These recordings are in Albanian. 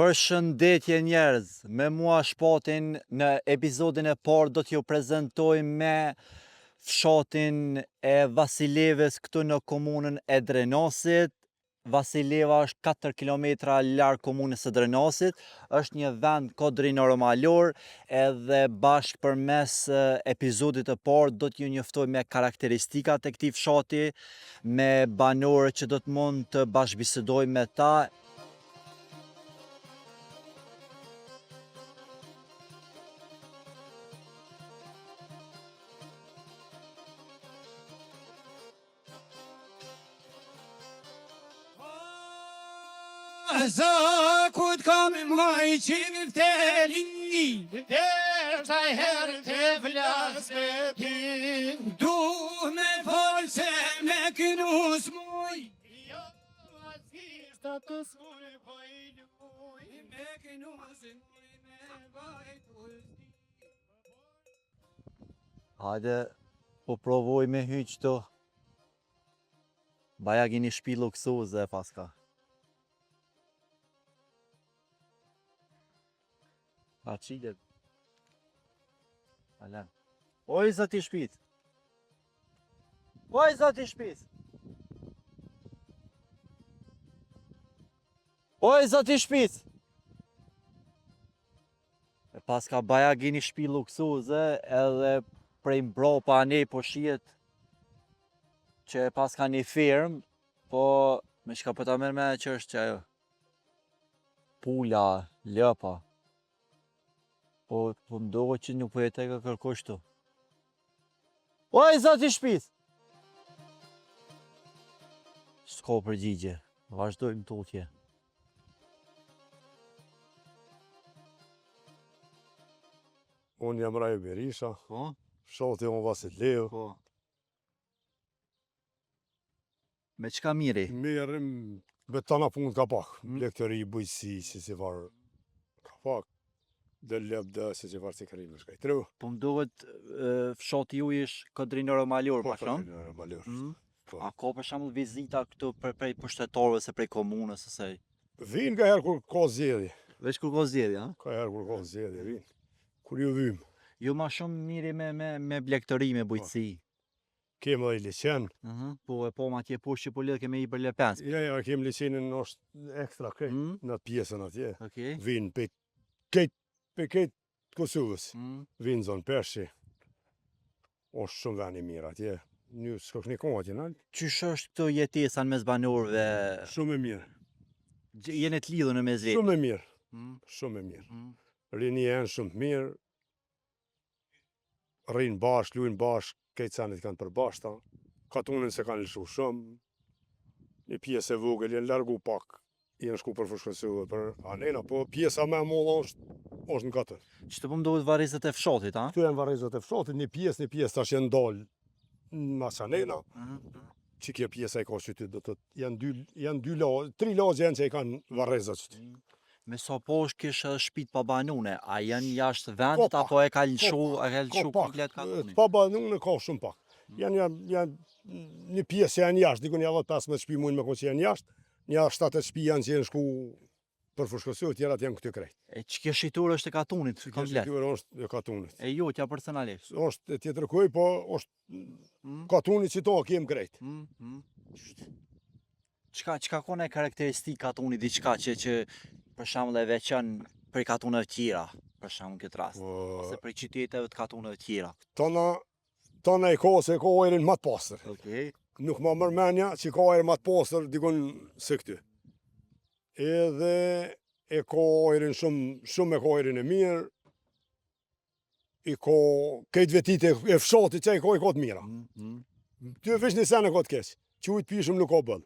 Përshëndetje njerëz, me mua Shpatin. Në episodin e parë do t'ju prezentoj me fshatin e Vasilevës këtu në komunën e Drenasit. Vasileva është 4 kilometra larg komunës së Drenasit, është një vend kodrinor malor, edhe bashkë përmes episodit të parë do t'ju njoftoj me karakteristikat e këtij fshati, me banorët që do të mund të bashkëbisedoj me ta. Zakut kam maj qimi vteli, dersa herë të vlas me ty. Du me folë se me kënus muj, jo asista të smuj pojluj, me kënus muj me vajtull. Hajde, po provoj me hyq të. Baja gjeni shpilu kësu zë paska. A qidet. Alen. Oj, zati shpit. Oj, zati shpit. Oj, zati shpit. E paska baja gjeni shpilu kësu zë, edhe prej mbrapa ne po shihet që paska një firmë, po me shka po ta merr me që është që ajo pula, lëpa. Po mdohet që nuk po jetë ka kërkosh tu. Oj, zati shpis! S'ka përgjigje, vazhdojmë tutje. Unë jam Rajo Berisha, Po? fshati unë Vasilev. Po. Me çka miri? Merrim me tana punë ka pak, lektori, bujqësi, si varë, ka pak. Dhe lep dhe si varë si kërim në shkajtru. Po mdohet fshati ju ish kodrinor malor, Po, pa shumë? kodrinor malor. Po. A ka për shembull vizita këtu prej pushtetarëve se prej komunës ose? Vinë ka herë kur ka zgjedhje. Veç kur ka zgjedhje, ha? Ka herë kur ka zgjedhje, vinë. Kur ju vim, Jo ma shumë miri me blegtori, me bujqësi. kemë dhe liqen. Po e po ma tje poshtë që po lidhë keme i për Lepensk. Ja, kemë liqenin është ekstra krejt, në atë pjesën atje. Okej. Vinë pe këtë Kosovës. Vinë zonë Pershi. është shumë vend i mirë atje. Një s'ka një kohë atje, nalë. Qysh është këto jetesa në mes banorëve? Shumë e mirë. Jene të lidhur në mes vetë? Shumë e mirë. Shumë e mirë. Rini janë shumë mirë. Rinë bashkë, lujnë bashkë, këtë sanit kanë përbashta. Katunën se kanë lëshu shumë. Një pjesë e vogël janë largu pak. Janë shku për Fushkësovë, për anena, po pjesa me molla është në katër. Që të po mdohet varrezat e fshatit, ha? Këtu janë varrezat e fshatit, një pjesë tash janë dalë në anena. Që kjo pjesa e ka qytet, do të janë dy lagje, 3 lagje janë që i kanë varrezat qytet. Me sa po është kishë shtëpit pa banune, a janë jashtë vendit, apo e ka lëshu komplet katunin? Pa banune ka shumë pak. Janë një pjesë që janë jashtë, dikun ja 15 shtëpi mund me konë që janë jashtë, një 70 shtëpi janë që janë shku për Fushkësovë, tjerat janë këtë krejt. E që kjo shitur është e katunit, komplet? Kjo është e katunit. E jo, tja personalisht? është e tjetër kuj, po është katunit që to kemë krejt. Qka kone karakteristik katunit, diçka që për shembull e veçon prej katuneve tjera, për shembull këtë rast, ose prej qyteteve të katuneve tjera? Tana e ka se ka ajrin më të pastër. Okej. Nuk ma mërmenja që ka ajrin më të pastër dikun se këty. Edhe e ka ajrin shumë e ka ajrin e mirë. I ka këtë vetit e fshatit që i ka të mira. Ty veç një sen e ka të keq, që ujtë pishëm nuk ka bëll.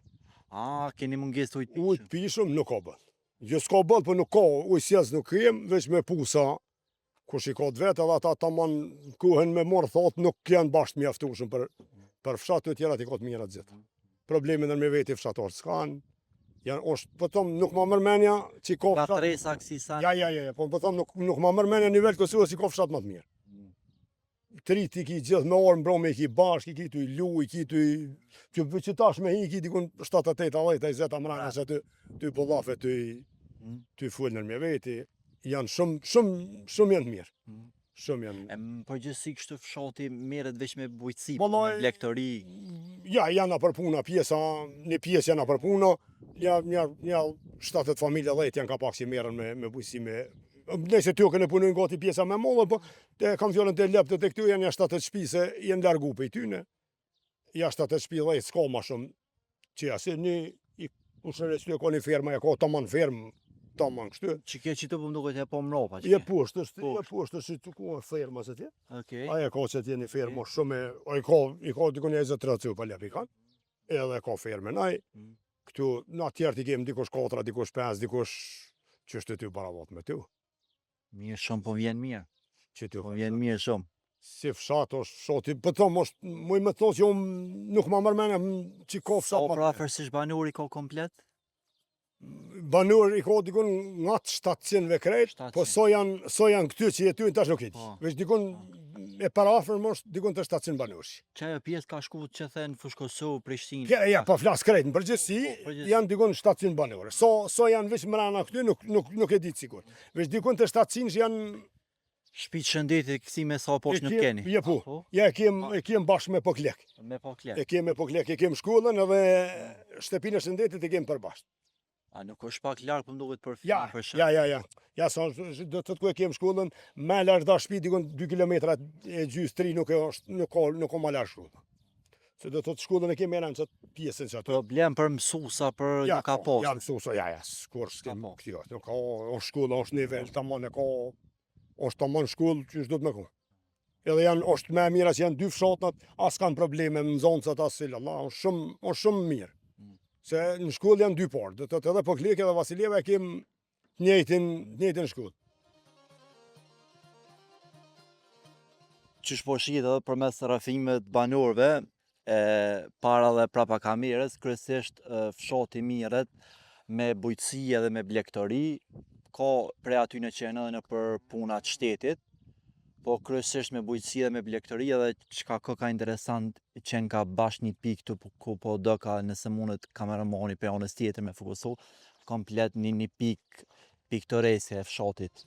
A, keni munges të ujtë pishëm? Ujtë pishëm nuk ka bëll. Jo s'ka bëll, për nuk ka, ujtë nuk kem, veç me pusa. Kush i ka të vetë, edhe ata tamam kuhen me morë, thotë nuk janë bashkë mjaftueshëm për fshatë të tjera t'i ka të mira të gjithë. Problemi në me veti fshatarë s'kanë, po thëmë nuk ma mërmenja që i ka fshatë... Ka tresa kësi sanë? Ja, po thëmë nuk ma mërmenja një vetë Kosovës që i ka fshatë më të mirë. Trit i ki gjithë me orë mbrome i ki bashkë, i ki t'u i lu, i ki t'u i... Që tash me hi i ki dikun 7-8 20 mrena që t'u i pëllafe t'u i... ty folën me veti, janë shumë janë të mirë. Shumë janë. E më përgjithësi kështu fshati merret veç me bujqësi, Vallai, me blegtori. Ja, janë për puna pjesa, një pjesë janë për puna, ja 7 familje 10 janë ka pak që merren me bujqësi me. Nëse ty kanë punojnë gati pjesa më mëdha, po te kam fjalën te leptë te këtu janë 7 shtëpi se janë largu prej tyne. Ja 7 shtëpi 10 s'ka më shumë. Që asë një ushërës të ka një ferma, ja ka tamam fermë, tamam kështu. Që kjo qito po më duket e po mropa që Je poshtë, është të ku ferma se ti. Okej. Aja ka që t'je një fermë shumë, i ka dikon 20-30 pa lepi kanë, edhe ka fermën aj, këtu në atjerë t'i kemë dikush 4, dikush 5, dikush që është ty paravat me ty. Mirë shumë, po vjen mirë. Që ty, Po vjen mirë shumë. si fshat është fshati, për të muj me thonë që unë nuk ma mërmene që ka Sa fshat. pra afërsisht banori ka komplet? Banor i ka dikon nga 700 krejt, 700. po so janë këty që jetuin tash nuk e di. Po. Veç dikon e para afër më është dikon të 700 banorësh. Që ajo pjesë ka shku që thënë Fushë Kosovë, Prishtinë. Ja, po flas krejt, në përgjithësi Po, përgjithësi. janë dikon 700 banorë. So janë veç mrena këty nuk e di sikur. Veç dikon të 700 janë Shtëpi shëndetit kësi me sa poshtë nuk keni. Je po. Po? Ja e kem bashkë me Poklek. Me po klet. E kem me Poklek, e kem shkollën edhe shtëpinë e shëndetit e kem përbashkë. A nuk është pak larg, po më duket për Ja, për shkak. ja. Ja, sa do të ku e kem shkollën, më larg da shtëpi dikon 2 kilometra e gjys 3 nuk ka më larg shkollë. Se do të thotë shkollën e kem në çat pjesën çat. Problem për mësuesa, për Ja, nuk ka poshtë. Ja, mësuesa, ja, skur s'kem poshtë. kjo. Nuk ka shkolla, është nivel tamam e ka. Është tamam shkollë që do të më ku. Edhe është më mirë as janë 2 fshatnat, as kanë probleme me nxënësat as si Allah, është shumë mirë. Se në shkollë janë 2 parë, do të thotë edhe Poklek edhe Vasiljeva e kem njëjtën shkollë. Qysh po shihet edhe përmes rrëfimeve të banorëve, para dhe prapa kamerës, kryesisht fshati mirret me bujqësi edhe me blegtori, ka prej aty në qenë edhe në për punat shtetit, po kryesisht me bujqësi dhe me blegtori edhe çka ka interesant që ka bash një pikë këtu ku po do ka nëse mundet kameramani për anës tjetër me fokusu komplet një pikë piktorese e fshatit.